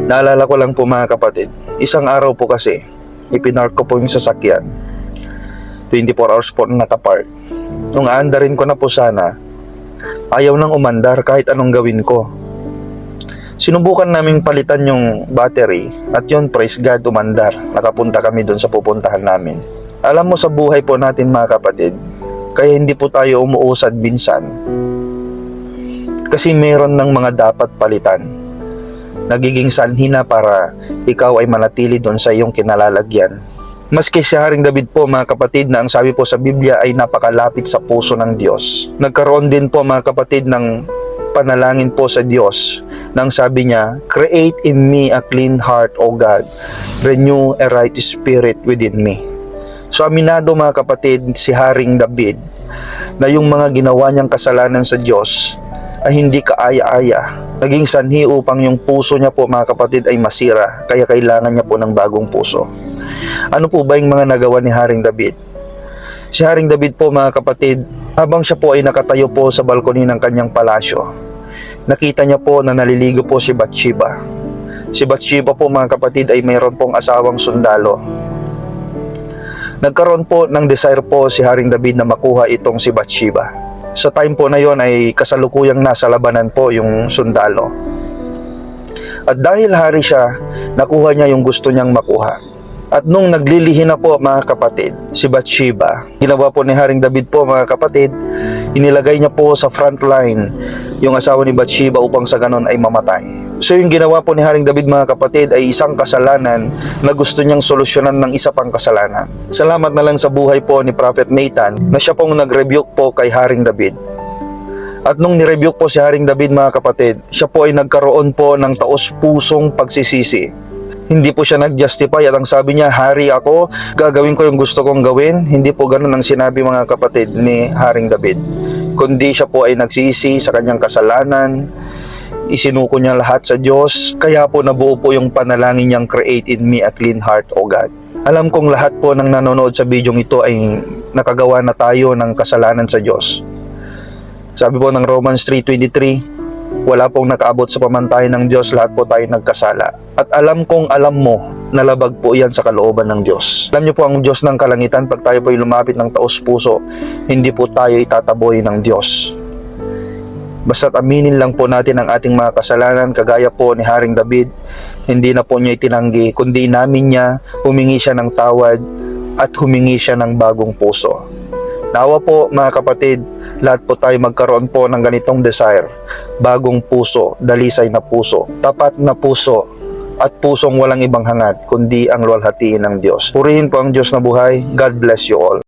Naalala ko lang po mga kapatid, isang araw po kasi, ipinark ko po yung sasakyan. 24 hours po nakapark. Nung aandarin ko na po sana, ayaw nang umandar kahit anong gawin ko. Sinubukan naming palitan yung battery at yun, praise God, umandar. Nakapunta kami doon sa pupuntahan namin. Alam mo sa buhay po natin mga kapatid, kaya hindi po tayo umuusad minsan. Kasi meron ng mga dapat palitan. Nagiging sanhi na para ikaw ay manatili doon sa iyong kinalalagyan. Maski si Haring David po mga kapatid na ang sabi po sa Biblia ay napakalapit sa puso ng Diyos. Nagkaroon din po mga kapatid ng panalangin po sa Diyos nang sabi niya, "Create in me a clean heart, O God, renew a right spirit within me." So aminado mga kapatid si Haring David na yung mga ginawa niyang kasalanan sa Diyos ay hindi kaaya-aya. Naging sanhi upang yung puso niya po mga kapatid ay masira, kaya kailangan niya po ng bagong puso. Ano po ba yung mga nagawa ni Haring David? Si Haring David po mga kapatid, habang siya po ay nakatayo po sa balkoni ng kanyang palasyo, nakita niya po na naliligo po si Bathsheba. Si Bathsheba po mga kapatid ay mayroon pong asawang sundalo. Nagkaroon po ng desire po si Haring David na makuha itong si Bathsheba. Sa time po na yon ay kasalukuyang nasa labanan po yung sundalo. At dahil hari siya, nakuha niya yung gusto niyang makuha. At nung naglilihi na po mga kapatid, si Bathsheba, ginawa po ni Haring David po mga kapatid, inilagay niya po sa front line yung asawa ni Bathsheba upang sa ganon ay mamatay. So yung ginawa po ni Haring David mga kapatid ay isang kasalanan na gusto niyang solusyonan ng isa pang kasalanan. Salamat na lang sa buhay po ni Prophet Nathan na siya pong nag-rebuke po kay Haring David. At nung ni-rebuke po si Haring David mga kapatid, siya po ay nagkaroon po ng taos-pusong pagsisisi. Hindi po siya nag-justify at ang sabi niya, "Hari ako, gagawin ko yung gusto kong gawin." Hindi po ganun ang sinabi mga kapatid ni Haring David. Kundi siya po ay nagsisi sa kanyang kasalanan, isinuko niya lahat sa Diyos, kaya po nabuo po yung panalangin niyang, "Create in me a clean heart, O God." Alam kong lahat po ng nanonood sa bidyong ito ay nakagawa na tayo ng kasalanan sa Diyos. Sabi po ng Romans 3:23, wala pong nakaabot sa pamantayan ng Diyos, lahat po tayo nagkasala. At alam kong alam mo na labag po yan sa kalooban ng Diyos. Alam niyo po ang Diyos ng kalangitan, pag tayo po ay lumapit ng taos puso, hindi po tayo itataboy ng Diyos. Basta't aminin lang po natin ang ating mga kasalanan, kagaya po ni Haring David, hindi na po niya itinanggi, kundi namin niya, humingi siya ng tawad at humingi siya ng bagong puso. Nawa po mga kapatid, lahat po tayo magkaroon po ng ganitong desire. Bagong puso, dalisay na puso, tapat na puso, at pusong walang ibang hangad, kundi ang luwalhatiin ng Diyos. Purihin po ang Diyos na buhay. God bless you all.